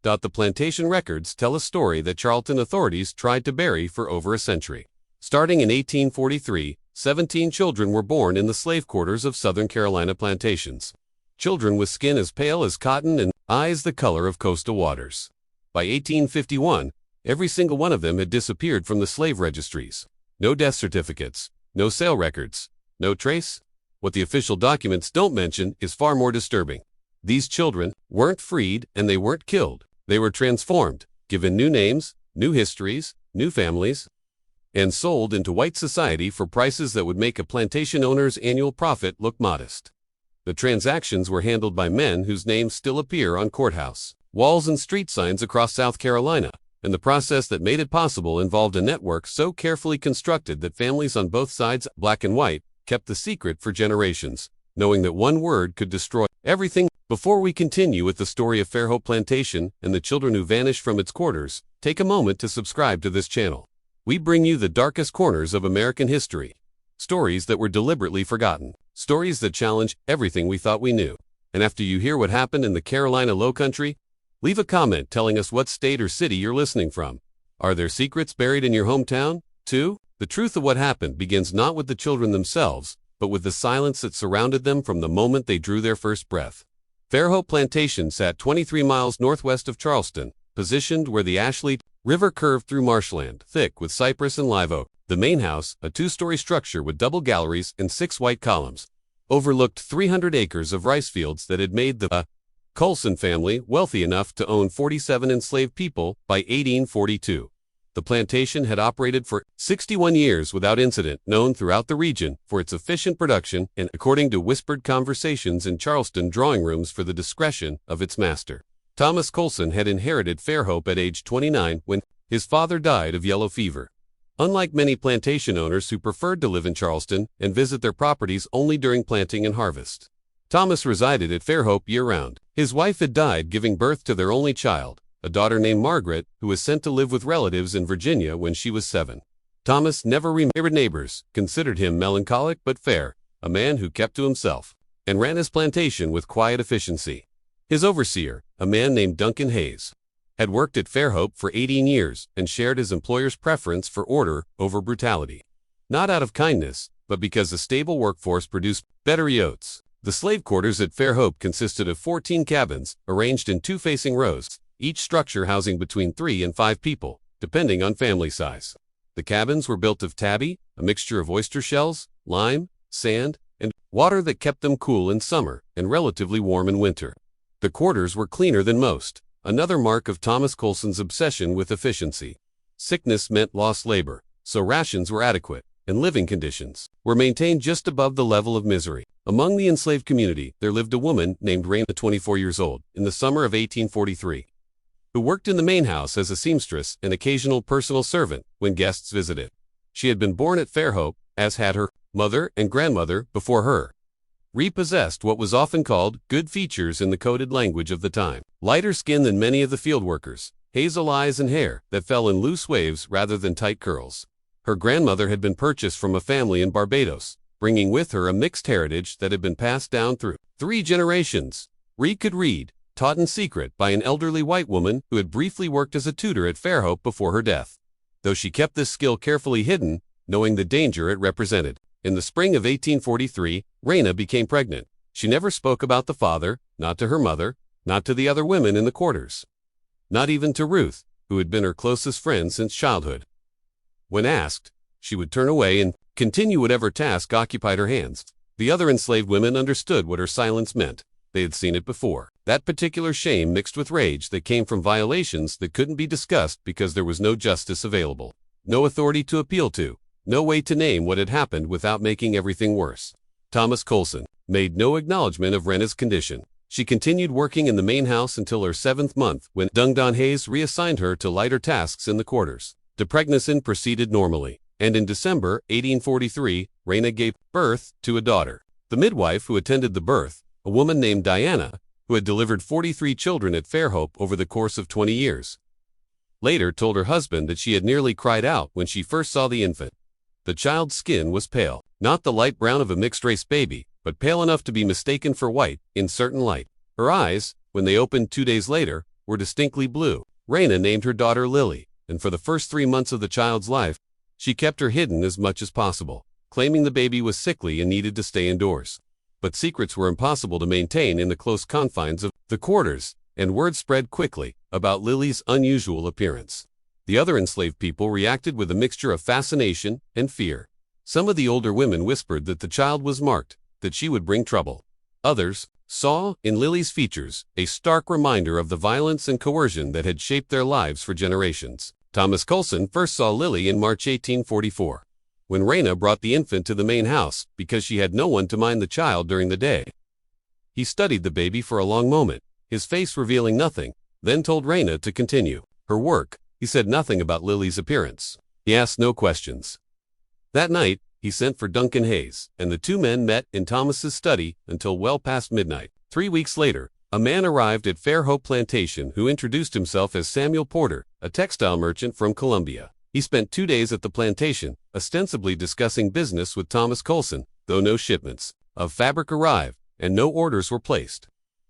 The plantation records tell a story that Charleston authorities tried to bury for over a century. Starting in 1843, 17 children were born in the slave quarters of Southern Carolina plantations. Children with skin as pale as cotton and eyes the color of coastal waters. By 1851, every single one of them had disappeared from the slave registries. No death certificates, no sale records, no trace. What the official documents don't mention is far more disturbing. These children weren't freed and they weren't killed. They were transformed, given new names, new histories, new families, and sold into white society for prices that would make a plantation owner's annual profit look modest. The transactions were handled by men whose names still appear on courthouse walls and street signs across South Carolina, and the process that made it possible involved a network so carefully constructed that families on both sides, black and white, kept the secret for generations, knowing that one word could destroy everything. Before we continue with the story of Fair Hope Plantation and the children who vanished from its quarters, take a moment to subscribe to this channel. We bring you the darkest corners of American history. Stories that were deliberately forgotten. Stories that challenge everything we thought we knew. And after you hear what happened in the Carolina Lowcountry, leave a comment telling us what state or city you're listening from. Are there secrets buried in your hometown, too? The truth of what happened begins not with the children themselves, but with the silence that surrounded them from the moment they drew their first breath. Fair Hope Plantation sat 23 miles northwest of Charleston, positioned where the Ashley River curved through marshland, thick with cypress and live oak. The main house, a two-story structure with double galleries and 6 white columns, overlooked 300 acres of rice fields that had made the Coulson family wealthy enough to own 47 enslaved people by 1842. The plantation had operated for 61 years without incident, known throughout the region for its efficient production and, according to whispered conversations in Charleston drawing rooms, for the discretion of its master. Thomas Coulson had inherited Fair Hope at age 29 when his father died of yellow fever. Unlike many plantation owners who preferred to live in Charleston and visit their properties only during planting and harvest, Thomas resided at Fair Hope year-round. His wife had died giving birth to their only child, a daughter named Margaret, who was sent to live with relatives in Virginia when she was 7. Thomas never remembered. Neighbors considered him melancholic but fair, a man who kept to himself, and ran his plantation with quiet efficiency. His overseer, a man named Duncan Hayes, had worked at Fair Hope for 18 years and shared his employer's preference for order over brutality. Not out of kindness, but because a stable workforce produced better yields. The slave quarters at Fair Hope consisted of 14 cabins, arranged in 2 facing rows, each structure housing between 3 and 5 people, depending on family size. The cabins were built of tabby, a mixture of oyster shells, lime, sand, and water that kept them cool in summer and relatively warm in winter. The quarters were cleaner than most, another mark of Thomas Coulson's obsession with efficiency. Sickness meant lost labor, so rations were adequate, and living conditions were maintained just above the level of misery. Among the enslaved community, there lived a woman named Raina, 24 years old, in the summer of 1843. Who worked in the main house as a seamstress and occasional personal servant when guests visited. She had been born at Fair Hope, as had her mother and grandmother before her. Repossessed what was often called good features in the coded language of the time. Lighter skin than many of the field workers, hazel eyes and hair that fell in loose waves rather than tight curls. Her grandmother had been purchased from a family in Barbados, bringing with her a mixed heritage that had been passed down through 3 generations. Reed could read, taught in secret by an elderly white woman who had briefly worked as a tutor at Fair Hope before her death, though she kept this skill carefully hidden, knowing the danger it represented. In the spring of 1843, Raina became pregnant. She never spoke about the father, not to her mother, not to the other women in the quarters, not even to Ruth, who had been her closest friend since childhood. When asked, she would turn away and continue whatever task occupied her hands. The other enslaved women understood what her silence meant. They had seen it before. That particular shame mixed with rage that came from violations that couldn't be discussed because there was no justice available, no authority to appeal to, no way to name what had happened without making everything worse. Thomas Coulson made no acknowledgement of Raina's condition. She continued working in the main house until her 7th month, when Duncan Hayes reassigned her to lighter tasks in the quarters. The pregnancy proceeded normally, and in December 1843, Raina gave birth to a daughter. The midwife who attended the birth, a woman named Diana, who had delivered 43 children at Fair Hope over the course of 20 years, later told her husband that she had nearly cried out when she first saw the infant. The child's skin was pale, not the light brown of a mixed-race baby, but pale enough to be mistaken for white in certain light. Her eyes, when they opened 2 days later, were distinctly blue. Raina named her daughter Lily, and for the first 3 months of the child's life, she kept her hidden as much as possible, claiming the baby was sickly and needed to stay indoors. But secrets were impossible to maintain in the close confines of the quarters, and word spread quickly about Lily's unusual appearance. The other enslaved people reacted with a mixture of fascination and fear. Some of the older women whispered that the child was marked, that she would bring trouble. Others saw in Lily's features a stark reminder of the violence and coercion that had shaped their lives for generations. Thomas Coulson first saw Lily in March 1844, when Raina brought the infant to the main house because she had no one to mind the child during the day. He studied the baby for a long moment, his face revealing nothing, then told Raina to continue her work. He said nothing about Lily's appearance. He asked no questions. That night, he sent for Duncan Hayes, and the two men met in Thomas's study until well past midnight. 3 weeks later, a man arrived at Fair Hope Plantation who introduced himself as Samuel Porter, a textile merchant from Columbia. He spent 2 days at the plantation, ostensibly discussing business with Thomas Coulson, though no shipments of fabric arrived and no orders were placed.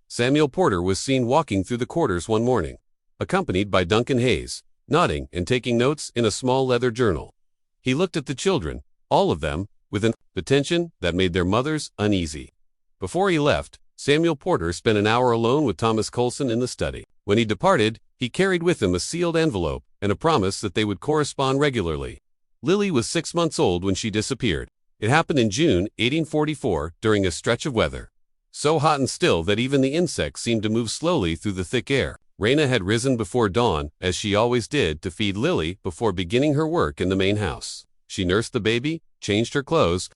Samuel Porter was seen walking through the quarters one morning, accompanied by Duncan Hayes, nodding and taking notes in a small leather journal. He looked at the children, all of them, with an attention that made their mothers uneasy. Before he left, Samuel Porter spent an hour alone with Thomas Coulson in the study. When he departed, he carried with him a sealed envelope and a promise that they would correspond regularly. Lily was 6 months old when she disappeared. It happened in June 1844 during a stretch of weather so hot and still that even the insects seemed to move slowly through the thick air. Raina had risen before dawn, as she always did, to feed Lily before beginning her work in the main house. She nursed the baby, changed her clothes,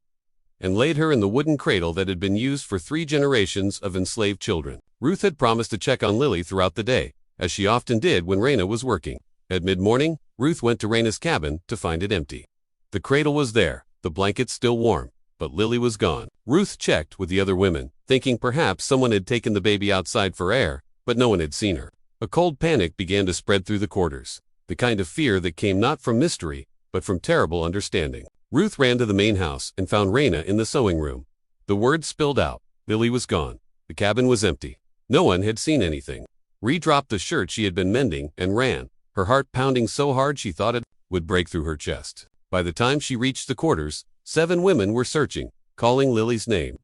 and laid her in the wooden cradle that had been used for 3 generations of enslaved children. Ruth had promised to check on Lily throughout the day, as she often did when Raina was working. At mid-morning, Ruth went to Raina's cabin to find it empty. The cradle was there, the blankets still warm, but Lily was gone. Ruth checked with the other women, thinking perhaps someone had taken the baby outside for air, but no one had seen her. A cold panic began to spread through the quarters, the kind of fear that came not from mystery, but from terrible understanding. Ruth ran to the main house and found Raina in the sewing room. The word spilled out. Lily was gone. The cabin was empty. No one had seen anything. Ree dropped the shirt she had been mending and ran, her heart pounding so hard she thought it would break through her chest. By the time she reached the quarters, 7 women were searching, calling Lily's name,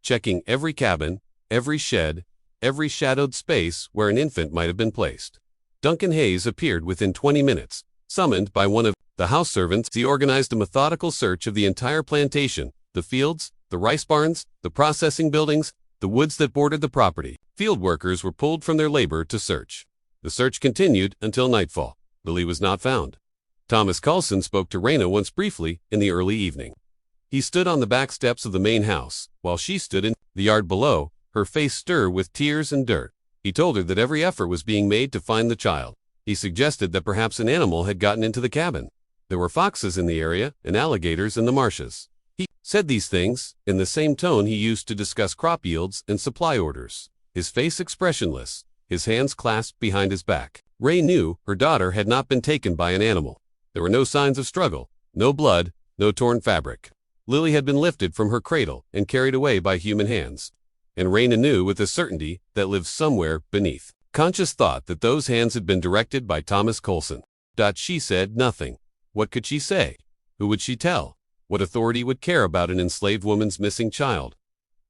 checking every cabin, every shed, every shadowed space where an infant might have been placed. Duncan Hayes appeared within 20 minutes. Summoned by one of the house servants, he organized a methodical search of the entire plantation, the fields, the rice barns, the processing buildings, the woods that bordered the property. Field workers were pulled from their labor to search. The search continued until nightfall. Lily was not found. Thomas Coulson spoke to Raina once briefly in the early evening. He stood on the back steps of the main house, while she stood in the yard below, her face stirred with tears and dirt. He told her that every effort was being made to find the child. He suggested that perhaps an animal had gotten into the cabin. There were foxes in the area and alligators in the marshes. He said these things in the same tone he used to discuss crop yields and supply orders, his face expressionless, his hands clasped behind his back. Ray knew her daughter had not been taken by an animal. There were no signs of struggle, no blood, no torn fabric. Lily had been lifted from her cradle and carried away by human hands. And Raina knew with a certainty that lived somewhere beneath conscious thought that those hands had been directed by Thomas Coulson. She said nothing. What could she say? Who would she tell? What authority would care about an enslaved woman's missing child?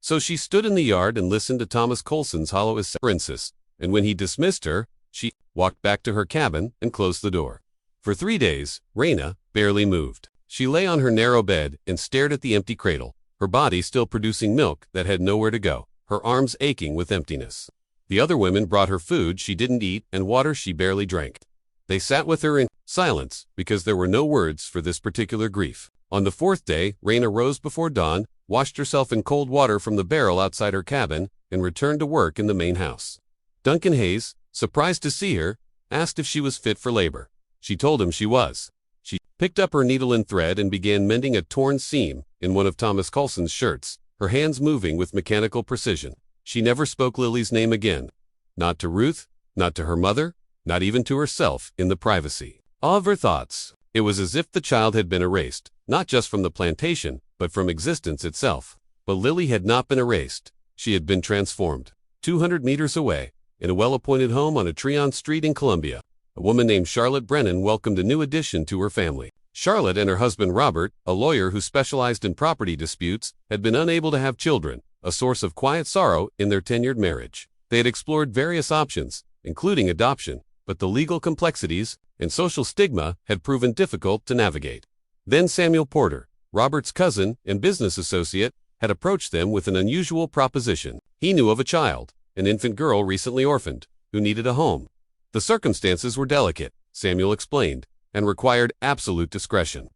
So she stood in the yard and listened to Thomas Coulson's hollow assurances, and when he dismissed her, she walked back to her cabin and closed the door. For 3 days, Raina barely moved. She lay on her narrow bed and stared at the empty cradle, her body still producing milk that had nowhere to go, her arms aching with emptiness. The other women brought her food she didn't eat and water she barely drank. They sat with her in silence because there were no words for this particular grief. On the 4th day, Raina rose before dawn, washed herself in cold water from the barrel outside her cabin, and returned to work in the main house. Duncan Hayes, surprised to see her, asked if she was fit for labor. She told him she was. She picked up her needle and thread and began mending a torn seam in one of Thomas Coulson's shirts, her hands moving with mechanical precision. She never spoke Lily's name again. Not to Ruth, not to her mother, not even to herself in the privacy of her thoughts. It was as if the child had been erased, not just from the plantation, but from existence itself. But Lily had not been erased. She had been transformed. 200 meters away, In a well-appointed home on a Tryon Street in Columbia, a woman named Charlotte Brennan welcomed a new addition to her family. Charlotte and her husband Robert, a lawyer who specialized in property disputes, had been unable to have children, a source of quiet sorrow in their tenured marriage. They had explored various options, including adoption, but the legal complexities and social stigma had proven difficult to navigate. Then Samuel Porter, Robert's cousin and business associate, had approached them with an unusual proposition. He knew of a child, an infant girl recently orphaned, who needed a home. The circumstances were delicate, Samuel explained, and required absolute discretion.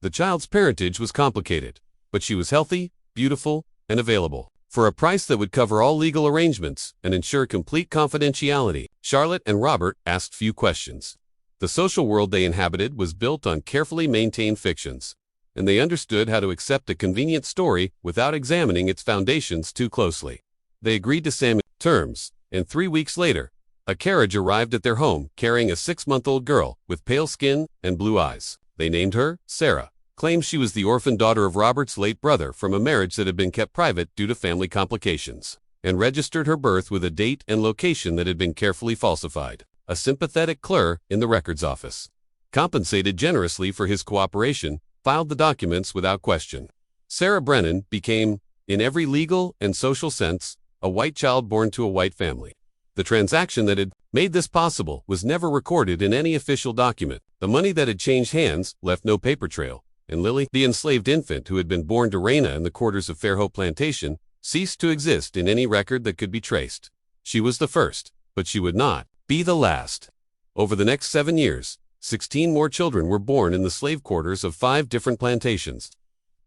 The child's parentage was complicated, but she was healthy, beautiful, and available. For a price that would cover all legal arrangements and ensure complete confidentiality, Charlotte and Robert asked few questions. The social world they inhabited was built on carefully maintained fictions, and they understood how to accept a convenient story without examining its foundations too closely. They agreed to Samuel's terms, and 3 weeks later, a carriage arrived at their home carrying a 6-month-old girl with pale skin and blue eyes. They named her Sarah, claimed she was the orphaned daughter of Robert's late brother from a marriage that had been kept private due to family complications, and registered her birth with a date and location that had been carefully falsified. A sympathetic clerk in the records office, compensated generously for his cooperation, filed the documents without question. Sarah Brennan became, in every legal and social sense, a white child born to a white family. The transaction that had made this possible was never recorded in any official document. The money that had changed hands left no paper trail, and Lily, the enslaved infant who had been born to Raina in the quarters of Fair Hope Plantation, ceased to exist in any record that could be traced. She was the first, but she would not be the last. Over the next 7 years, 16 more children were born in the slave quarters of 5 different plantations.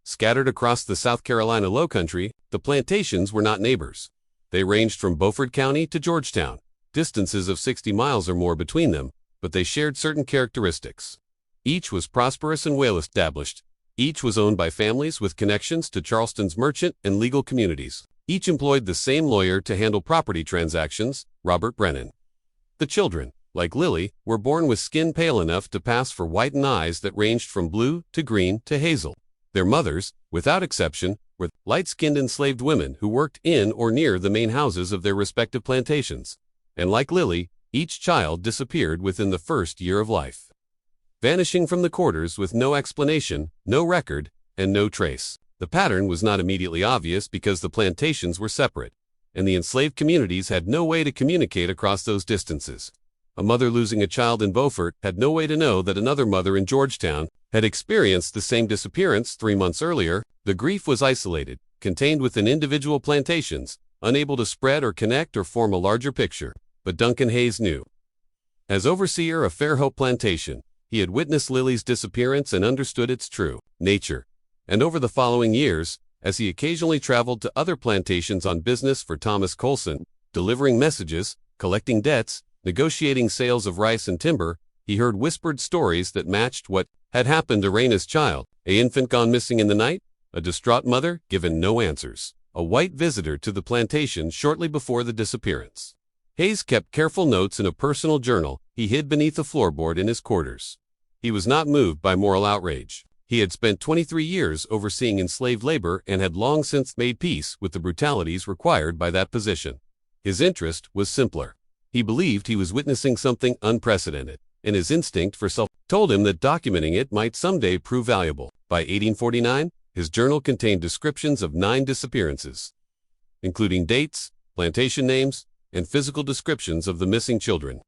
Scattered across the South Carolina Lowcountry, the plantations were not neighbors. They ranged from Beaufort County to Georgetown, distances of 60 miles or more between them, but they shared certain characteristics. Each was prosperous and well established. Each was owned by families with connections to Charleston's merchant and legal communities. Each employed the same lawyer to handle property transactions, Robert Brennan. The children, like Lily, were born with skin pale enough to pass for white and eyes that ranged from blue to green to hazel. Their mothers, without exception, were light-skinned enslaved women who worked in or near the main houses of their respective plantations. And like Lily, each child disappeared within the first year of life, vanishing from the quarters with no explanation, no record, and no trace. The pattern was not immediately obvious because the plantations were separate, and the enslaved communities had no way to communicate across those distances. A mother losing a child in Beaufort had no way to know that another mother in Georgetown had experienced the same disappearance 3 months earlier. The grief was isolated, contained within individual plantations, unable to spread or connect or form a larger picture. But Duncan Hayes knew. As overseer of Fair Hope Plantation, he had witnessed Lily's disappearance and understood its true nature. And over the following years, as he occasionally traveled to other plantations on business for Thomas Coulson, delivering messages, collecting debts, negotiating sales of rice and timber, he heard whispered stories that matched what had happened to Raina's child. An infant gone missing in the night, a distraught mother given no answers, a white visitor to the plantation shortly before the disappearance. Hayes kept careful notes in a personal journal he hid beneath a floorboard in his quarters. He was not moved by moral outrage. He had spent 23 years overseeing enslaved labor and had long since made peace with the brutalities required by that position. His interest was simpler. He believed he was witnessing something unprecedented, and his instinct for self told him that documenting it might someday prove valuable. By 1849, his journal contained descriptions of 9 disappearances, including dates, plantation names, and physical descriptions of the missing children.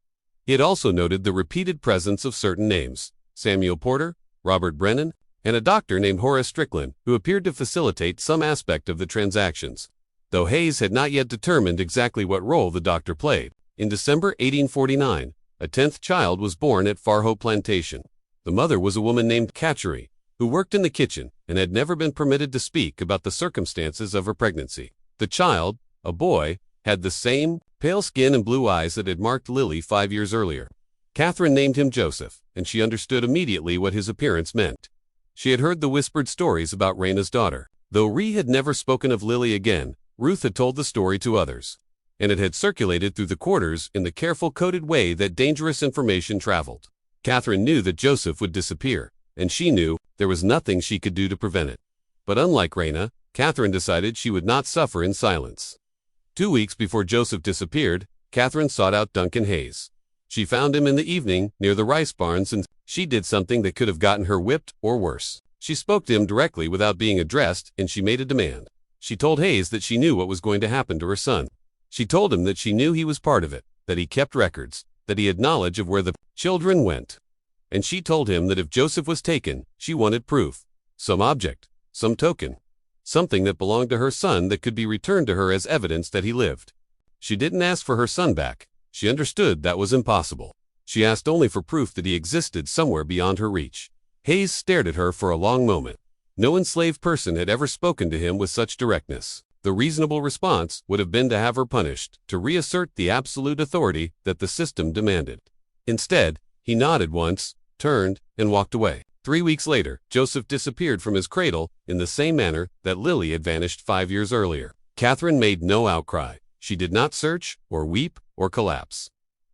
He had also noted the repeated presence of certain names: Samuel Porter, Robert Brennan, and a doctor named Horace Strickland, who appeared to facilitate some aspect of the transactions, though Hayes had not yet determined exactly what role the doctor played. In December 1849, a 10th child was born at Fair Hope Plantation. The mother was a woman named Catherine, who worked in the kitchen and had never been permitted to speak about the circumstances of her pregnancy. The child, a boy, had the same pale skin and blue eyes that had marked Lily 5 years earlier. Catherine named him Joseph, and she understood immediately what his appearance meant. She had heard the whispered stories about Raina's daughter. Though Ree had never spoken of Lily again, Ruth had told the story to others, and it had circulated through the quarters in the careful coded way that dangerous information traveled. Catherine knew that Joseph would disappear, and she knew there was nothing she could do to prevent it. But unlike Raina, Catherine decided she would not suffer in silence. 2 weeks before Joseph disappeared, Catherine sought out Duncan Hayes. She found him in the evening near the rice barns, and she did something that could have gotten her whipped or worse. She spoke to him directly without being addressed, and she made a demand. She told Hayes that she knew what was going to happen to her son. She told him that she knew he was part of it, that he kept records, that he had knowledge of where the children went. And she told him that if Joseph was taken, she wanted proof, some object, some token, something that belonged to her son that could be returned to her as evidence that he lived. She didn't ask for her son back. She understood that was impossible. She asked only for proof that he existed somewhere beyond her reach. Hayes stared at her for a long moment. No enslaved person had ever spoken to him with such directness. The reasonable response would have been to have her punished, to reassert the absolute authority that the system demanded. Instead, he nodded once, turned, and walked away. 3 weeks later, Joseph disappeared from his cradle in the same manner that Lily had vanished 5 years earlier. Catherine made no outcry. She did not search, or weep, or collapse.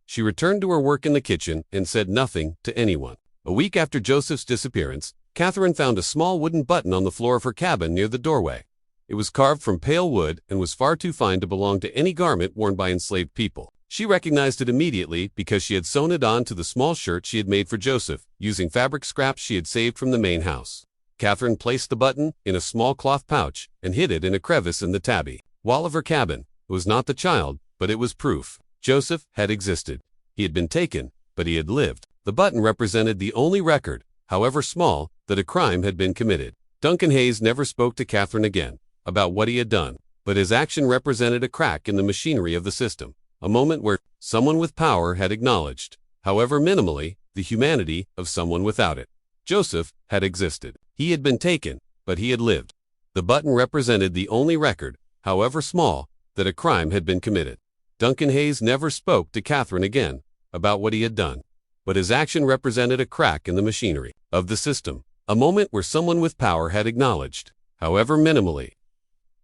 She returned to her work in the kitchen and said nothing to anyone. A week after Joseph's disappearance, Catherine found a small wooden button on the floor of her cabin near the doorway. It was carved from pale wood and was far too fine to belong to any garment worn by enslaved people. She recognized it immediately because she had sewn it on to the small shirt she had made for Joseph, using fabric scraps she had saved from the main house. Catherine placed the button in a small cloth pouch and hid it in a crevice in the tabby wall of her cabin. It was not the child, but it was proof. Joseph had existed. He had been taken, but he had lived. The button represented the only record, however small, that a crime had been committed. Duncan Hayes never spoke to Catherine again about what he had done, but his action represented a crack in the machinery of the system, a moment where someone with power had acknowledged, however minimally, the humanity of someone without it. Joseph had existed. He had been taken, but he had lived. The button represented the only record, however small, that a crime had been committed. Duncan Hayes never spoke to Catherine again about what he had done, but his action represented a crack in the machinery of the system, a moment where someone with power had acknowledged, however minimally,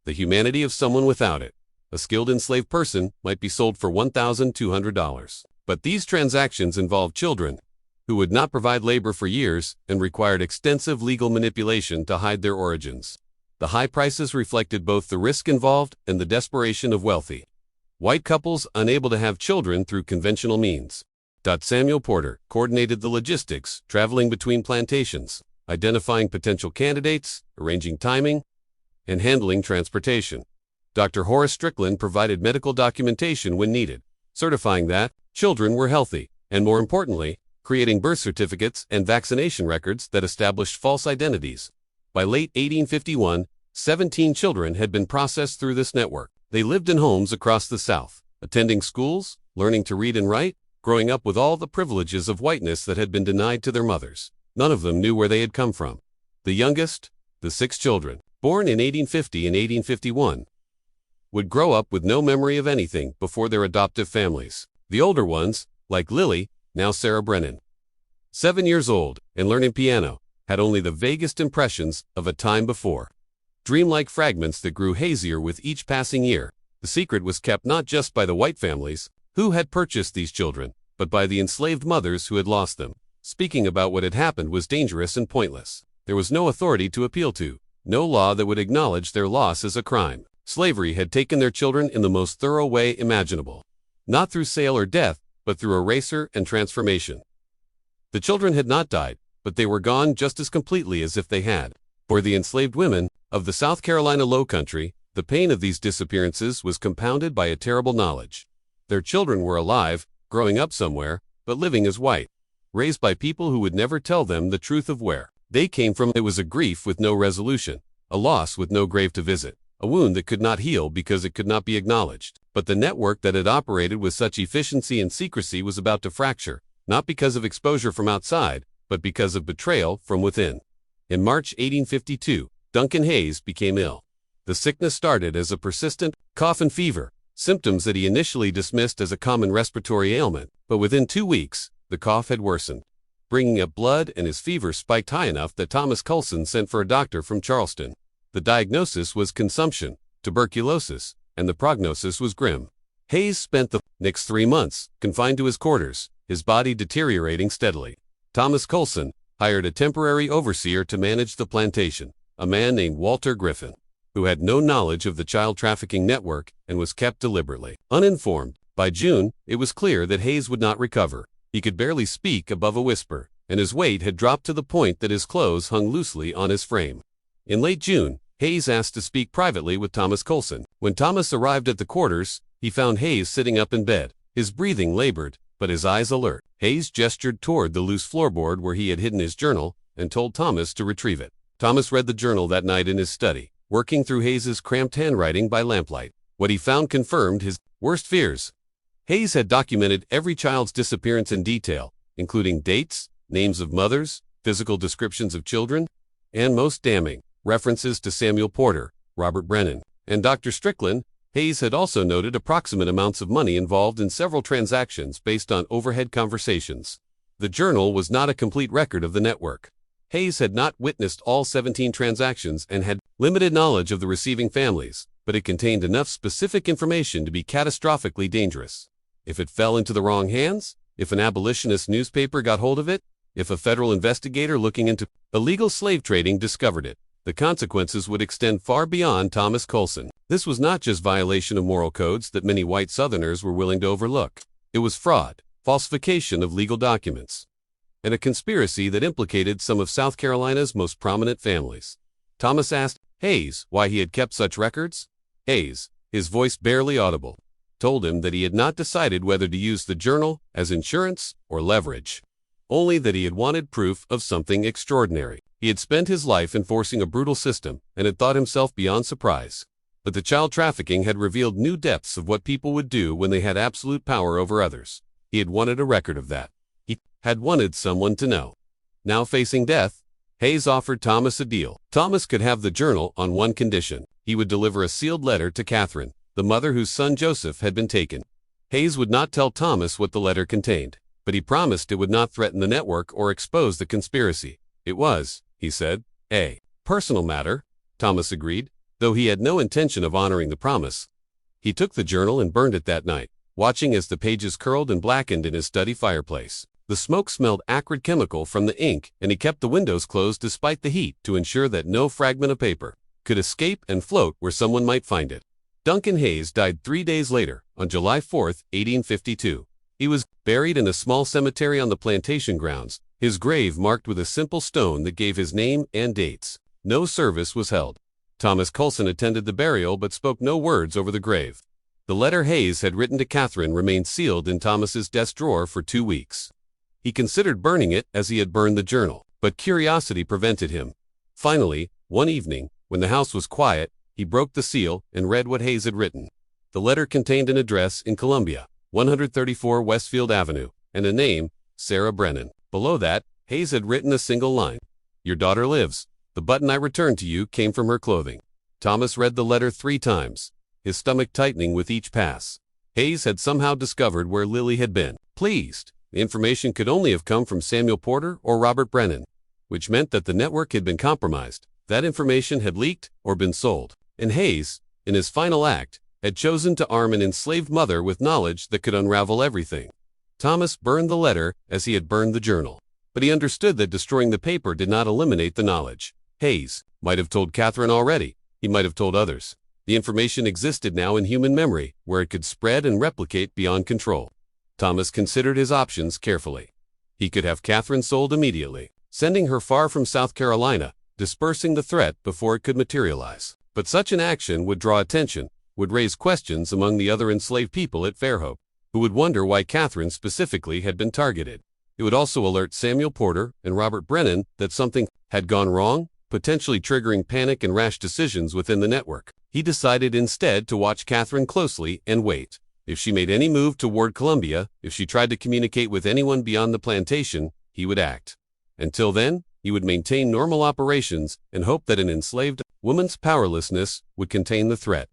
the humanity of someone without it. A skilled enslaved person might be sold for $1,200. But these transactions involved children who would not provide labor for years and required extensive legal manipulation to hide their origins. The high prices reflected both the risk involved and the desperation of wealthy white couples unable to have children through conventional means. Samuel Porter coordinated the logistics, traveling between plantations, identifying potential candidates, arranging timing, and handling transportation. Dr. Horace Strickland provided medical documentation when needed, certifying that children were healthy, and more importantly, creating birth certificates and vaccination records that established false identities. By late 1851, 17 children had been processed through this network. They lived in homes across the South, attending schools, learning to read and write, growing up with all the privileges of whiteness that had been denied to their mothers. None of them knew where they had come from. The youngest, the 6 children, born in 1850 and 1851, would grow up with no memory of anything before their adoptive families. The older ones, like Lily, now Sarah Brennan, 7 years old and learning piano, had only the vaguest impressions of a time before. Dreamlike fragments that grew hazier with each passing year. The secret was kept not just by the white families who had purchased these children, but by the enslaved mothers who had lost them. Speaking about what had happened was dangerous and pointless. There was no authority to appeal to, no law that would acknowledge their loss as a crime. Slavery had taken their children in the most thorough way imaginable, not through sale or death, but through erasure and transformation. The children had not died, but they were gone just as completely as if they had. For the enslaved women of the South Carolina Low Country, the pain of these disappearances was compounded by a terrible knowledge. Their children were alive, growing up somewhere, but living as white, raised by people who would never tell them the truth of where they came from. It was a grief with no resolution, a loss with no grave to visit, a wound that could not heal because it could not be acknowledged. But the network that had operated with such efficiency and secrecy was about to fracture, not because of exposure from outside, but because of betrayal from within. In March 1852, Duncan Hayes became ill. The sickness started as a persistent cough and fever, symptoms that he initially dismissed as a common respiratory ailment, but within 2 weeks, the cough had worsened, bringing up blood, and his fever spiked high enough that Thomas Coulson sent for a doctor from Charleston. The diagnosis was consumption, tuberculosis, and the prognosis was grim. Hayes spent the next 3 months confined to his quarters, his body deteriorating steadily. Thomas Coulson hired a temporary overseer to manage the plantation, a man named Walter Griffin, who had no knowledge of the child trafficking network and was kept deliberately uninformed. By June, it was clear that Hayes would not recover. He could barely speak above a whisper, and his weight had dropped to the point that his clothes hung loosely on his frame. In late June, Hayes asked to speak privately with Thomas Coulson. When Thomas arrived at the quarters, he found Hayes sitting up in bed, his breathing labored, but his eyes alert. Hayes gestured toward the loose floorboard where he had hidden his journal and told Thomas to retrieve it. Thomas read the journal that night in his study, working through Hayes's cramped handwriting by lamplight. What he found confirmed his worst fears. Hayes had documented every child's disappearance in detail, including dates, names of mothers, physical descriptions of children, and most damning, references to Samuel Porter, Robert Brennan, and Dr. Strickland. Hayes had also noted approximate amounts of money involved in several transactions based on overhead conversations. The journal was not a complete record of the network. Hayes had not witnessed all 17 transactions and had limited knowledge of the receiving families, but it contained enough specific information to be catastrophically dangerous. If it fell into the wrong hands, if an abolitionist newspaper got hold of it, if a federal investigator looking into illegal slave trading discovered it, the consequences would extend far beyond Thomas Coulson. This was not just violation of moral codes that many white Southerners were willing to overlook. It was fraud, falsification of legal documents, and a conspiracy that implicated some of South Carolina's most prominent families. Thomas asked Hayes why he had kept such records. Hayes, his voice barely audible, told him that he had not decided whether to use the journal as insurance or leverage, only that he had wanted proof of something extraordinary. He had spent his life enforcing a brutal system and had thought himself beyond surprise. But the child trafficking had revealed new depths of what people would do when they had absolute power over others. He had wanted a record of that. He had wanted someone to know. Now facing death, Hayes offered Thomas a deal. Thomas could have the journal on one condition. He would deliver a sealed letter to Catherine, the mother whose son Joseph had been taken. Hayes would not tell Thomas what the letter contained, but he promised it would not threaten the network or expose the conspiracy. It was, he said, a personal matter. Thomas agreed, though he had no intention of honoring the promise. He took the journal and burned it that night, watching as the pages curled and blackened in his study fireplace. The smoke smelled acrid chemical from the ink, and he kept the windows closed despite the heat to ensure that no fragment of paper could escape and float where someone might find it. Duncan Hayes died 3 days later, on July 4, 1852. He was buried in a small cemetery on the plantation grounds, his grave marked with a simple stone that gave his name and dates. No service was held. Thomas Coulson attended the burial but spoke no words over the grave. The letter Hayes had written to Catherine remained sealed in Thomas's desk drawer for 2 weeks. He considered burning it as he had burned the journal, but curiosity prevented him. Finally, one evening, when the house was quiet, he broke the seal and read what Hayes had written. The letter contained an address in Columbia, 134 Westfield Avenue, and a name, Sarah Brennan. Below that, Hayes had written a single line. "Your daughter lives. The button I returned to you came from her clothing." Thomas read the letter 3 times, his stomach tightening with each pass. Hayes had somehow discovered where Lily had been. Pleased, the information could only have come from Samuel Porter or Robert Brennan, which meant that the network had been compromised. That information had leaked or been sold. And Hayes, in his final act, had chosen to arm an enslaved mother with knowledge that could unravel everything. Thomas burned the letter as he had burned the journal, but he understood that destroying the paper did not eliminate the knowledge. Hayes might have told Catherine already. He might have told others. The information existed now in human memory, where it could spread and replicate beyond control. Thomas considered his options carefully. He could have Catherine sold immediately, sending her far from South Carolina, dispersing the threat before it could materialize. But such an action would draw attention, would raise questions among the other enslaved people at Fair Hope, who would wonder why Catherine specifically had been targeted. It would also alert Samuel Porter and Robert Brennan that something had gone wrong, potentially triggering panic and rash decisions within the network. He decided instead to watch Catherine closely and wait. If she made any move toward Columbia, if she tried to communicate with anyone beyond the plantation, he would act. Until then, he would maintain normal operations and hope that an enslaved woman's powerlessness would contain the threat.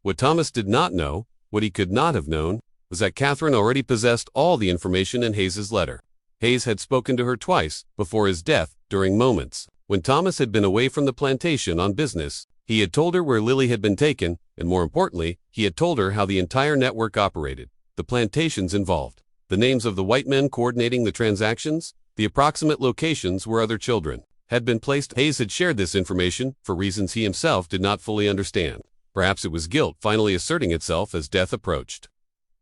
What Thomas did not know, what he could not have known, was that Catherine already possessed all the information in Hayes's letter. Hayes had spoken to her twice before his death during moments when Thomas had been away from the plantation on business. He had told her where Lily had been taken, and more importantly, he had told her how the entire network operated, the plantations involved, the names of the white men coordinating the transactions, the approximate locations where other children had been placed. Hayes had shared this information for reasons he himself did not fully understand. Perhaps it was guilt finally asserting itself as death approached.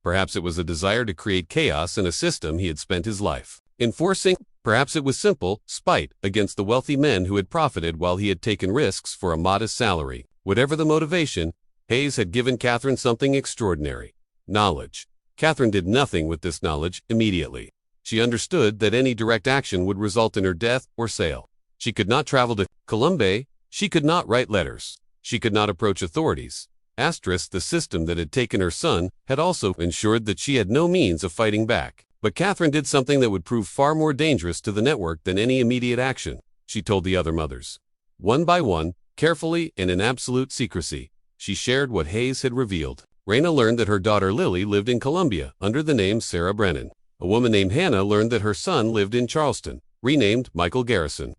Perhaps it was a desire to create chaos in a system he had spent his life enforcing. Perhaps it was simple spite against the wealthy men who had profited while he had taken risks for a modest salary. Whatever the motivation, Hayes had given Catherine something extraordinary: knowledge. Catherine did nothing with this knowledge immediately. She understood that any direct action would result in her death or sale. She could not travel to Colombia. She could not write letters. She could not approach authorities. The system that had taken her son had also ensured that she had no means of fighting back. But Catherine did something that would prove far more dangerous to the network than any immediate action. She told the other mothers. One by one, carefully and in absolute secrecy, she shared what Hayes had revealed. Raina learned that her daughter Lily lived in Colombia under the name Sarah Brennan. A woman named Hannah learned that her son lived in Charleston, renamed Michael Garrison.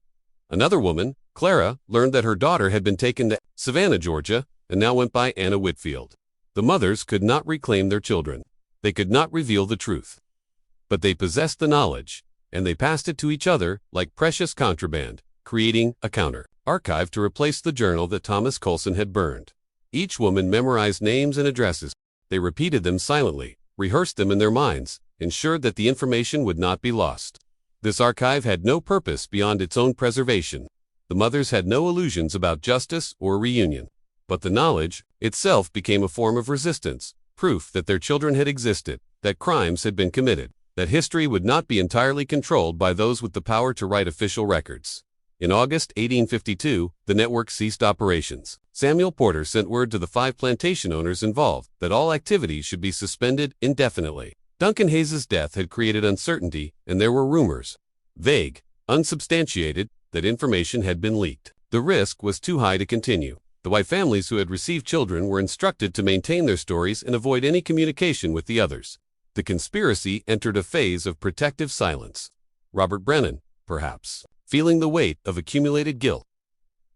Another woman, Clara, learned that her daughter had been taken to Savannah, Georgia, and now went by Anna Whitfield. The mothers could not reclaim their children. They could not reveal the truth. But they possessed the knowledge, and they passed it to each other like precious contraband, creating a counter-archive to replace the journal that Thomas Coulson had burned. Each woman memorized names and addresses. They repeated them silently, rehearsed them in their minds, ensured that the information would not be lost. This archive had no purpose beyond its own preservation. The mothers had no illusions about justice or reunion. But the knowledge itself became a form of resistance, proof that their children had existed, that crimes had been committed, that history would not be entirely controlled by those with the power to write official records. In August 1852, the network ceased operations. Samuel Porter sent word to the 5 plantation owners involved that all activities should be suspended indefinitely. Duncan Hayes's death had created uncertainty, and there were rumors, vague, unsubstantiated, that information had been leaked. The risk was too high to continue. The white families who had received children were instructed to maintain their stories and avoid any communication with the others. The conspiracy entered a phase of protective silence. Robert Brennan, perhaps, feeling the weight of accumulated guilt,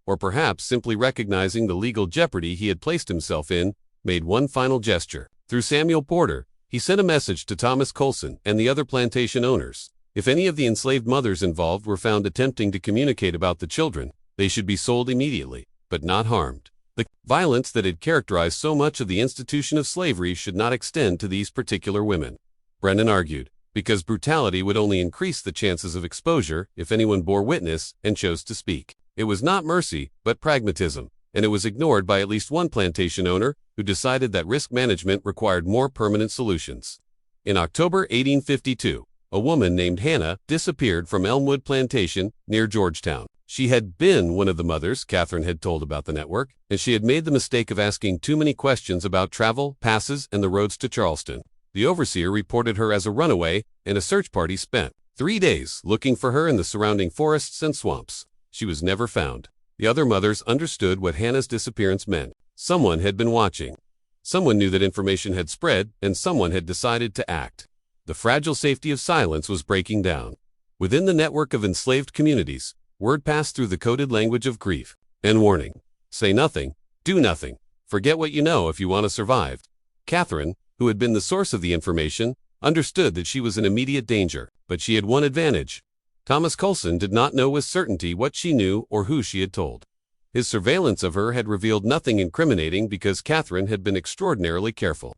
or perhaps simply recognizing the legal jeopardy he had placed himself in, made one final gesture. Through Samuel Porter, he sent a message to Thomas Coulson and the other plantation owners. If any of the enslaved mothers involved were found attempting to communicate about the children, they should be sold immediately, but not harmed. The violence that had characterized so much of the institution of slavery should not extend to these particular women. Brennan argued, because brutality would only increase the chances of exposure if anyone bore witness and chose to speak. It was not mercy, but pragmatism, and it was ignored by at least one plantation owner who decided that risk management required more permanent solutions. In October 1852, a woman named Hannah disappeared from Elmwood Plantation near Georgetown. She had been one of the mothers Catherine had told about the network, and she had made the mistake of asking too many questions about travel, passes, and the roads to Charleston. The overseer reported her as a runaway, and a search party spent 3 days looking for her in the surrounding forests and swamps. She was never found. The other mothers understood what Hannah's disappearance meant. Someone had been watching. Someone knew that information had spread, and someone had decided to act. The fragile safety of silence was breaking down. Within the network of enslaved communities, word passed through the coded language of grief and warning. Say nothing, do nothing, forget what you know if you want to survive. Catherine, who had been the source of the information, understood that she was in immediate danger, but she had one advantage. Thomas Coulson did not know with certainty what she knew or who she had told. His surveillance of her had revealed nothing incriminating because Catherine had been extraordinarily careful.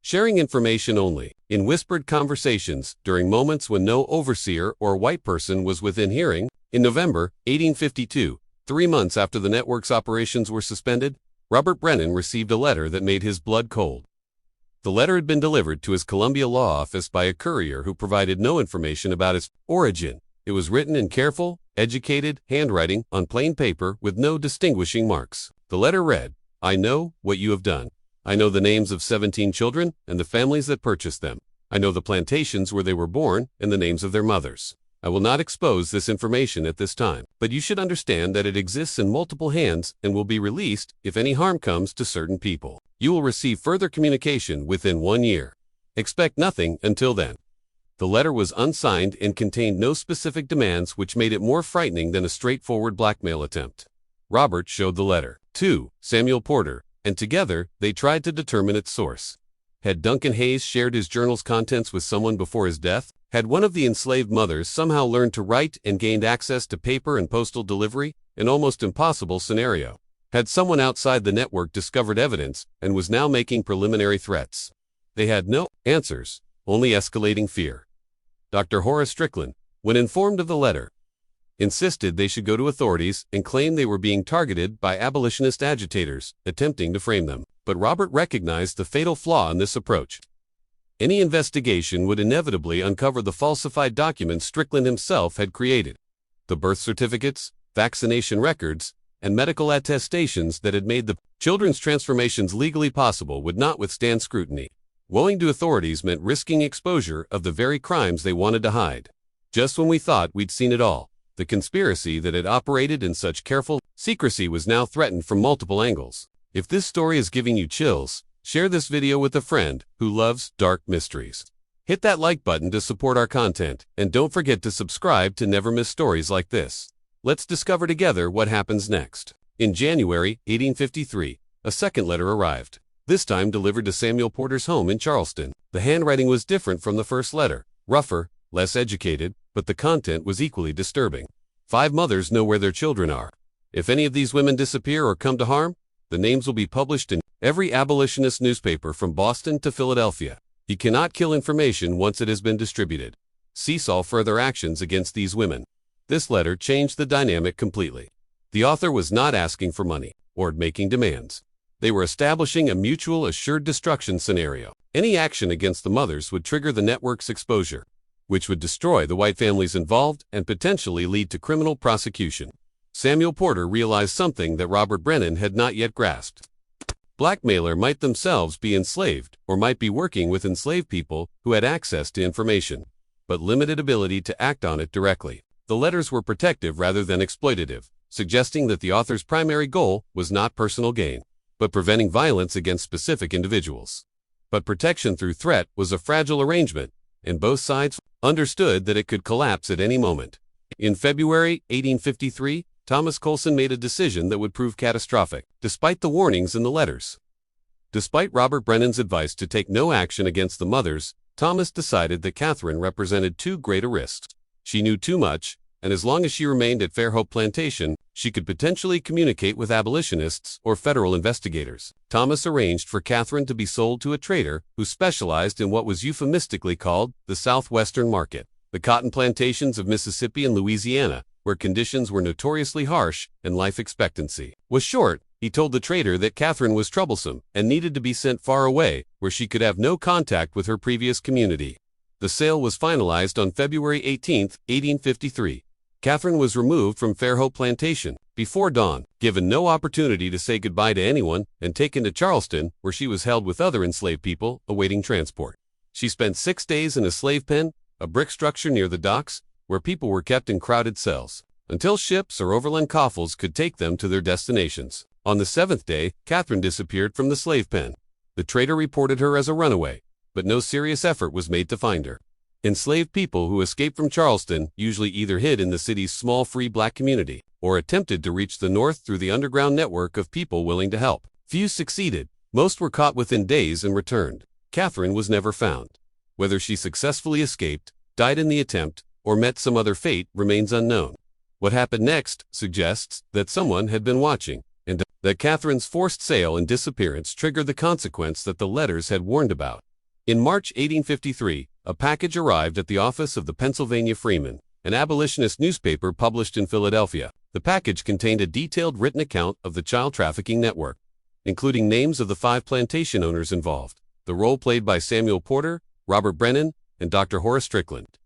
Sharing information only, in whispered conversations, during moments when no overseer or white person was within hearing. In November 1852, 3 months after the network's operations were suspended, Robert Brennan received a letter that made his blood cold. The letter had been delivered to his Columbia law office by a courier who provided no information about its origin. It was written in careful, educated handwriting on plain paper with no distinguishing marks. The letter read, "I know what you have done. I know the names of 17 children and the families that purchased them. I know the plantations where they were born and the names of their mothers. I will not expose this information at this time, but you should understand that it exists in multiple hands and will be released if any harm comes to certain people. You will receive further communication within 1 year. Expect nothing until then." The letter was unsigned and contained no specific demands, which made it more frightening than a straightforward blackmail attempt. Robert showed the letter to Samuel Porter, and together they tried to determine its source. Had Duncan Hayes shared his journal's contents with someone before his death? Had one of the enslaved mothers somehow learned to write and gained access to paper and postal delivery? An almost impossible scenario. Had someone outside the network discovered evidence and was now making preliminary threats? They had no answers, only escalating fear. Dr. Horace Strickland, when informed of the letter, insisted they should go to authorities and claim they were being targeted by abolitionist agitators attempting to frame them. But Robert recognized the fatal flaw in this approach. Any investigation would inevitably uncover the falsified documents Strickland himself had created. The birth certificates, vaccination records, and medical attestations that had made the children's transformations legally possible would not withstand scrutiny. Going to authorities meant risking exposure of the very crimes they wanted to hide. Just when we thought we'd seen it all, the conspiracy that had operated in such careful secrecy was now threatened from multiple angles. If this story is giving you chills, share this video with a friend who loves dark mysteries. Hit that like button to support our content, and don't forget to subscribe to never miss stories like this. Let's discover together what happens next. In January 1853, a second letter arrived, this time delivered to Samuel Porter's home in Charleston. The handwriting was different from the first letter, rougher, less educated, but the content was equally disturbing. 5 mothers know where their children are. If any of these women disappear or come to harm, the names will be published in every abolitionist newspaper from Boston to Philadelphia. You cannot kill information once it has been distributed. Cease all further actions against these women. This letter changed the dynamic completely. The author was not asking for money or making demands. They were establishing a mutual assured destruction scenario. Any action against the mothers would trigger the network's exposure, which would destroy the white families involved and potentially lead to criminal prosecution. Samuel Porter realized something that Robert Brennan had not yet grasped. Blackmailer might themselves be enslaved or might be working with enslaved people who had access to information, but limited ability to act on it directly. The letters were protective rather than exploitative, suggesting that the author's primary goal was not personal gain, but preventing violence against specific individuals. But protection through threat was a fragile arrangement, and both sides understood that it could collapse at any moment. In February 1853, Thomas Coulson made a decision that would prove catastrophic, despite the warnings in the letters. Despite Robert Brennan's advice to take no action against the mothers, Thomas decided that Catherine represented too great a risk. She knew too much, and as long as she remained at Fair Hope Plantation, she could potentially communicate with abolitionists or federal investigators. Thomas arranged for Catherine to be sold to a trader who specialized in what was euphemistically called the Southwestern market, the cotton plantations of Mississippi and Louisiana, where conditions were notoriously harsh and life expectancy was short. He told the trader that Catherine was troublesome and needed to be sent far away, where she could have no contact with her previous community. The sale was finalized on February 18, 1853. Catherine was removed from Fair Hope Plantation before dawn, given no opportunity to say goodbye to anyone, and taken to Charleston, where she was held with other enslaved people awaiting transport. She spent 6 days in a slave pen, a brick structure near the docks, where people were kept in crowded cells, until ships or overland coffles could take them to their destinations. On the 7th day, Catherine disappeared from the slave pen. The trader reported her as a runaway, but no serious effort was made to find her. Enslaved people who escaped from Charleston usually either hid in the city's small free black community or attempted to reach the north through the underground network of people willing to help. Few succeeded. Most were caught within days and returned. Catherine was never found. Whether she successfully escaped, died in the attempt, or met some other fate remains unknown. What happened next suggests that someone had been watching, and that Catherine's forced sale and disappearance triggered the consequence that the letters had warned about. In March 1853, a package arrived at the office of the Pennsylvania Freeman, an abolitionist newspaper published in Philadelphia. The package contained a detailed written account of the child trafficking network, including names of the 5 plantation owners involved, the role played by Samuel Porter, Robert Brennan, and Dr. Horace Strickland.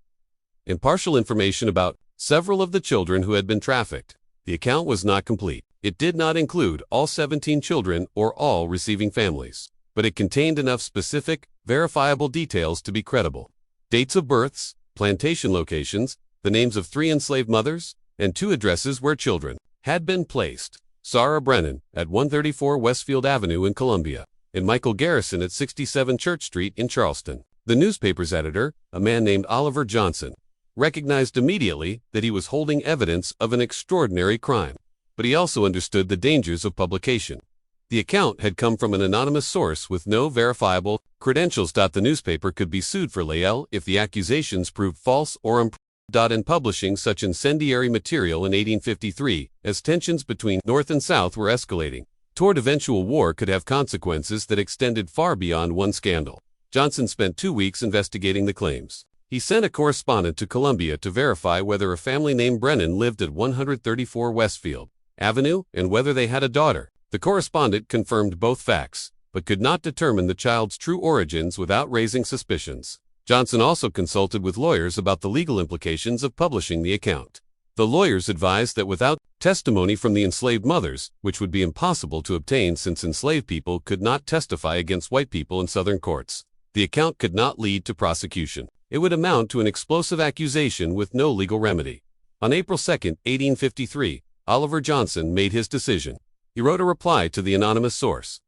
Impartial information about several of the children who had been trafficked. The account was not complete. It did not include all 17 children or all receiving families, but it contained enough specific, verifiable details to be credible. Dates of births, plantation locations, the names of 3 enslaved mothers, and 2 addresses where children had been placed. Sarah Brennan at 134 Westfield Avenue in Columbia, and Michael Garrison at 67 Church Street in Charleston. The newspaper's editor, a man named Oliver Johnson, recognized immediately that he was holding evidence of an extraordinary crime, but he also understood the dangers of publication. The account had come from an anonymous source with no verifiable credentials. The newspaper could be sued for layel if the accusations proved false or unproven. In publishing such incendiary material in 1853, as tensions between North and South were escalating toward eventual war, could have consequences that extended far beyond one scandal. Johnson spent 2 weeks investigating the claims. He sent a correspondent to Columbia to verify whether a family named Brennan lived at 134 Westfield Avenue and whether they had a daughter. The correspondent confirmed both facts, but could not determine the child's true origins without raising suspicions. Johnson also consulted with lawyers about the legal implications of publishing the account. The lawyers advised that without testimony from the enslaved mothers, which would be impossible to obtain since enslaved people could not testify against white people in Southern courts, the account could not lead to prosecution. It would amount to an explosive accusation with no legal remedy. On April 2, 1853, Oliver Johnson made his decision. He wrote a reply to the anonymous source,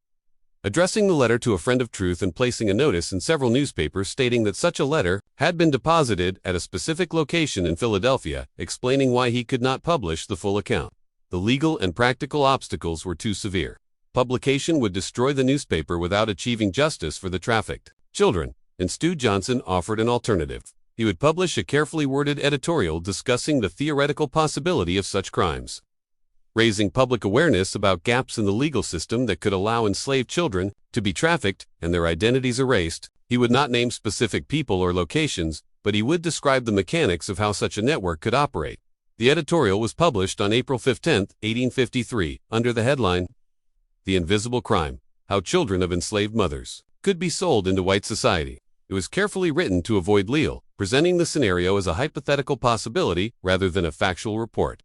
addressing the letter to a friend of truth and placing a notice in several newspapers stating that such a letter had been deposited at a specific location in Philadelphia, explaining why he could not publish the full account. The legal and practical obstacles were too severe. Publication would destroy the newspaper without achieving justice for the trafficked children, and Stu Johnson offered an alternative. He would publish a carefully worded editorial discussing the theoretical possibility of such crimes, raising public awareness about gaps in the legal system that could allow enslaved children to be trafficked and their identities erased. He would not name specific people or locations, but he would describe the mechanics of how such a network could operate. The editorial was published on April 15, 1853, under the headline, "The Invisible Crime: How Children of Enslaved Mothers Could Be Sold into White Society." It was carefully written to avoid Leal, presenting the scenario as a hypothetical possibility rather than a factual report.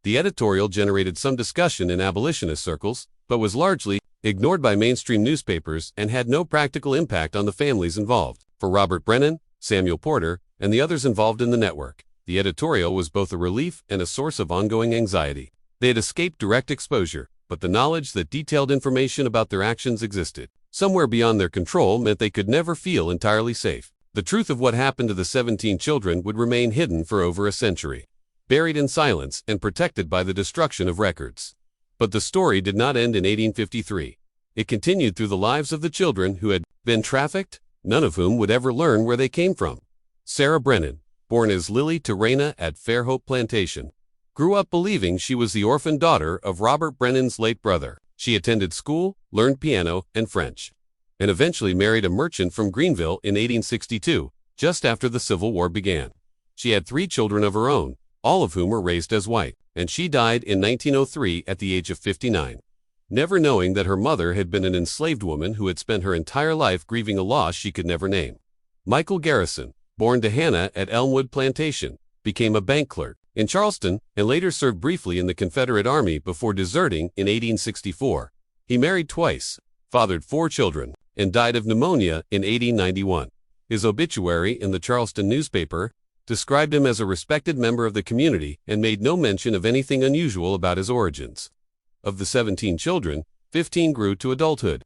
The editorial generated some discussion in abolitionist circles, but was largely ignored by mainstream newspapers and had no practical impact on the families involved. For Robert Brennan, Samuel Porter, and the others involved in the network, the editorial was both a relief and a source of ongoing anxiety. They had escaped direct exposure, but the knowledge that detailed information about their actions existed somewhere beyond their control meant they could never feel entirely safe. The truth of what happened to the 17 children would remain hidden for over a century, buried in silence and protected by the destruction of records. But the story did not end in 1853. It continued through the lives of the children who had been trafficked, none of whom would ever learn where they came from. Sarah Brennan, born as Lily to Raina at Fair Hope Plantation, grew up believing she was the orphan daughter of Robert Brennan's late brother. She attended school, learned piano and French, and eventually married a merchant from Greenville in 1862, just after the Civil War began. She had 3 children of her own, all of whom were raised as white, and she died in 1903 at the age of 59, never knowing that her mother had been an enslaved woman who had spent her entire life grieving a loss she could never name. Michael Garrison, born to Hannah at Elmwood Plantation, became a bank clerk in Charleston and later served briefly in the Confederate Army before deserting in 1864. He married twice, fathered 4 children, and died of pneumonia in 1891. His obituary in the Charleston newspaper described him as a respected member of the community and made no mention of anything unusual about his origins. Of the 17 children, 15 grew to adulthood.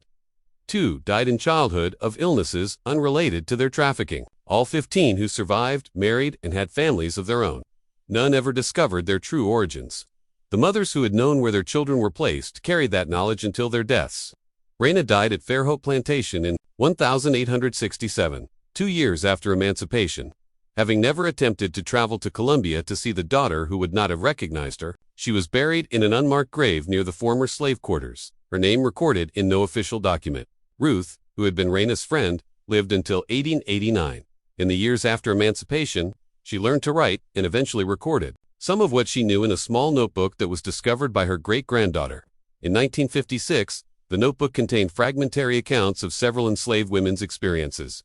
2 died in childhood of illnesses unrelated to their trafficking. All 15 who survived married and had families of their own. None ever discovered their true origins. The mothers who had known where their children were placed carried that knowledge until their deaths. Raina died at Fair Hope Plantation in 1867, 2 years after emancipation. Having never attempted to travel to Columbia to see the daughter who would not have recognized her, she was buried in an unmarked grave near the former slave quarters, her name recorded in no official document. Ruth, who had been Raina's friend, lived until 1889. In the years after emancipation, she learned to write and eventually recorded some of what she knew in a small notebook that was discovered by her great-granddaughter. In 1956, the notebook contained fragmentary accounts of several enslaved women's experiences,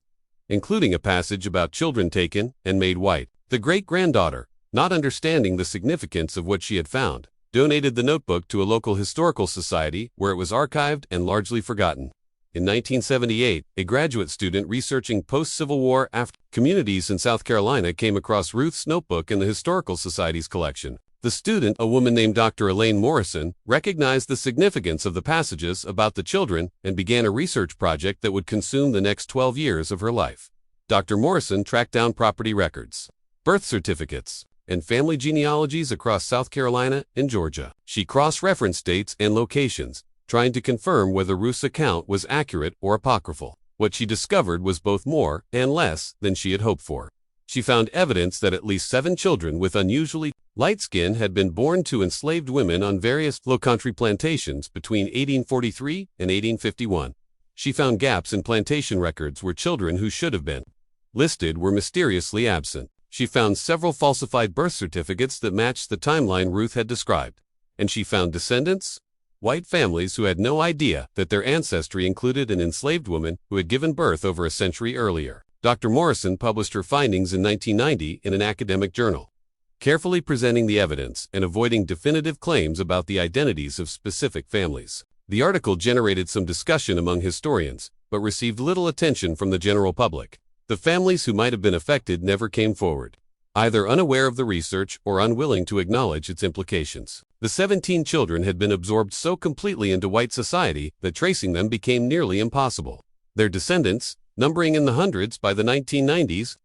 including a passage about children taken and made white. The great-granddaughter, not understanding the significance of what she had found, donated the notebook to a local historical society where it was archived and largely forgotten. In 1978, a graduate student researching post-Civil War communities in South Carolina came across Ruth's notebook in the Historical Society's collection. The student, a woman named Dr. Elaine Morrison, recognized the significance of the passages about the children and began a research project that would consume the next 12 years of her life. Dr. Morrison tracked down property records, birth certificates, and family genealogies across South Carolina and Georgia. She cross-referenced dates and locations, trying to confirm whether Ruth's account was accurate or apocryphal. What she discovered was both more and less than she had hoped for. She found evidence that at least 7 children with unusually light skin had been born to enslaved women on various low-country plantations between 1843 and 1851. She found gaps in plantation records where children who should have been listed were mysteriously absent. She found several falsified birth certificates that matched the timeline Ruth had described. And she found descendants, white families who had no idea that their ancestry included an enslaved woman who had given birth over a century earlier. Dr. Morrison published her findings in 1990 in an academic journal, carefully presenting the evidence and avoiding definitive claims about the identities of specific families. The article generated some discussion among historians, but received little attention from the general public. The families who might have been affected never came forward, either unaware of the research or unwilling to acknowledge its implications. The 17 children had been absorbed so completely into white society that tracing them became nearly impossible. Their descendants, numbering in the hundreds by the 1990s,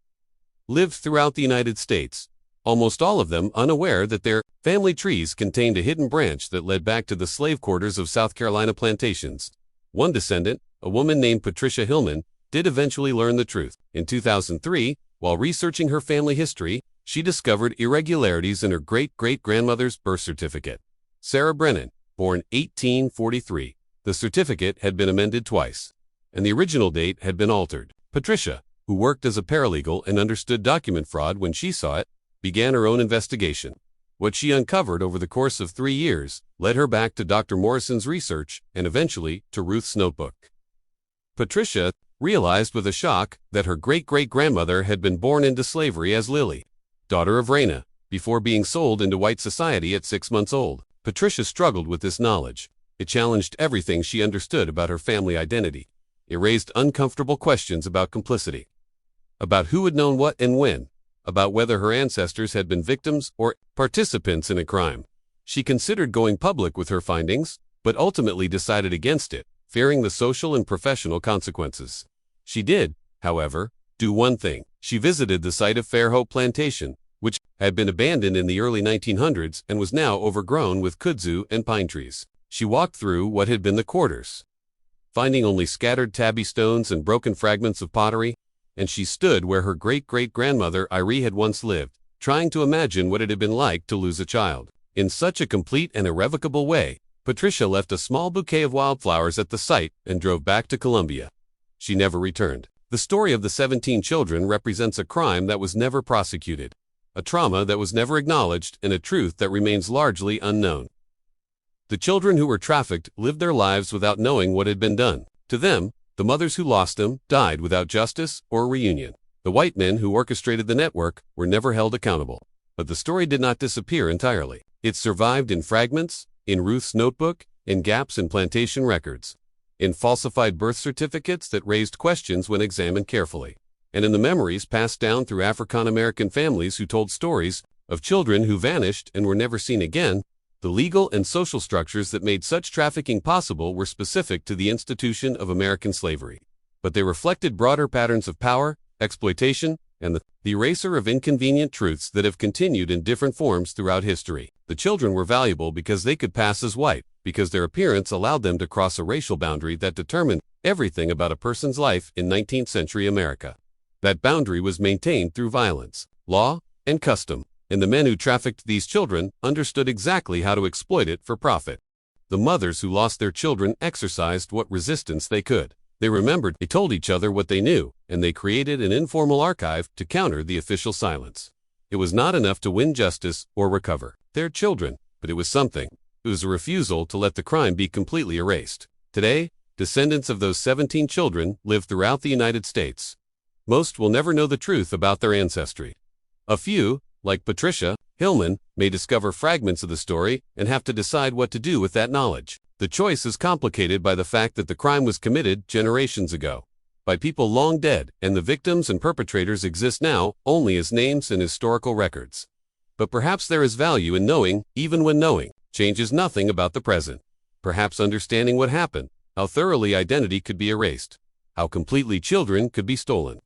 lived throughout the United States, almost all of them unaware that their family trees contained a hidden branch that led back to the slave quarters of South Carolina plantations. One descendant, a woman named Patricia Hillman, did eventually learn the truth. In 2003, while researching her family history, she discovered irregularities in her great-great-grandmother's birth certificate. Sarah Brennan, born 1843. The certificate had been amended twice, and the original date had been altered. Patricia, who worked as a paralegal and understood document fraud when she saw it, began her own investigation. What she uncovered over the course of 3 years led her back to Dr. Morrison's research and eventually to Ruth's notebook. Patricia realized with a shock that her great-great-grandmother had been born into slavery as Lily, daughter of Raina, before being sold into white society at 6 months old. Patricia struggled with this knowledge. It challenged everything she understood about her family identity. It raised uncomfortable questions about complicity, about who had known what and when, about whether her ancestors had been victims or participants in a crime. She considered going public with her findings, but ultimately decided against it, fearing the social and professional consequences. She did, however, do one thing. She visited the site of Fair Hope Plantation, which had been abandoned in the early 1900s and was now overgrown with kudzu and pine trees. She walked through what had been the quarters, finding only scattered tabby stones and broken fragments of pottery, and she stood where her great-great-grandmother Irie had once lived, trying to imagine what it had been like to lose a child. In such a complete and irrevocable way, Patricia left a small bouquet of wildflowers at the site and drove back to Columbia. She never returned. The story of the 17 children represents a crime that was never prosecuted, a trauma that was never acknowledged, and a truth that remains largely unknown. The children who were trafficked lived their lives without knowing what had been done. To them, the mothers who lost them died without justice or reunion. The white men who orchestrated the network were never held accountable. But the story did not disappear entirely. It survived in fragments, in Ruth's notebook, in gaps in plantation records, in falsified birth certificates that raised questions when examined carefully, and in the memories passed down through African-American families who told stories of children who vanished and were never seen again. The legal and social structures that made such trafficking possible were specific to the institution of American slavery, but they reflected broader patterns of power, exploitation, and the eraser of inconvenient truths that have continued in different forms throughout history. The children were valuable because they could pass as white, because their appearance allowed them to cross a racial boundary that determined everything about a person's life in 19th century America. That boundary was maintained through violence, law, and custom, and the men who trafficked these children understood exactly how to exploit it for profit. The mothers who lost their children exercised what resistance they could. They remembered, they told each other what they knew, and they created an informal archive to counter the official silence. It was not enough to win justice or recover their children, but it was something. It was a refusal to let the crime be completely erased. Today, descendants of those 17 children live throughout the United States. Most will never know the truth about their ancestry. A few, like Patricia Hillman, may discover fragments of the story and have to decide what to do with that knowledge. The choice is complicated by the fact that the crime was committed generations ago, by people long dead, and the victims and perpetrators exist now only as names and historical records. But perhaps there is value in knowing, even when knowing changes nothing about the present. Perhaps understanding what happened, how thoroughly identity could be erased, how completely children could be stolen,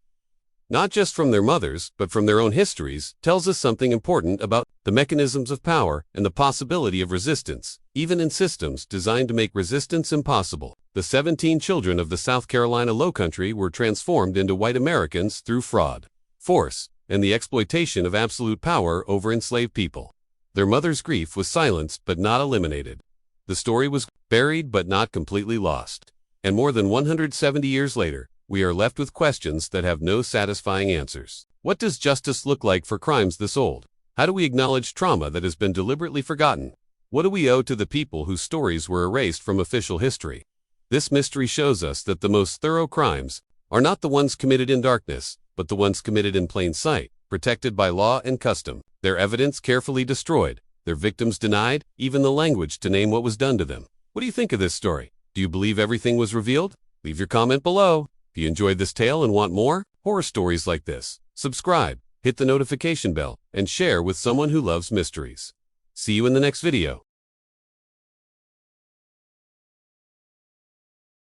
not just from their mothers, but from their own histories, tells us something important about the mechanisms of power and the possibility of resistance, even in systems designed to make resistance impossible. The 17 children of the South Carolina Lowcountry were transformed into white Americans through fraud, force, and the exploitation of absolute power over enslaved people. Their mother's grief was silenced but not eliminated. The story was buried but not completely lost. And more than 170 years later, we are left with questions that have no satisfying answers. What does justice look like for crimes this old? How do we acknowledge trauma that has been deliberately forgotten? What do we owe to the people whose stories were erased from official history? This mystery shows us that the most thorough crimes are not the ones committed in darkness, but the ones committed in plain sight, protected by law and custom, their evidence carefully destroyed, their victims denied, even the language to name what was done to them. What do you think of this story? Do you believe everything was revealed? Leave your comment below. If you enjoyed this tale and want more horror stories like this, subscribe, hit the notification bell, and share with someone who loves mysteries. See you in the next video.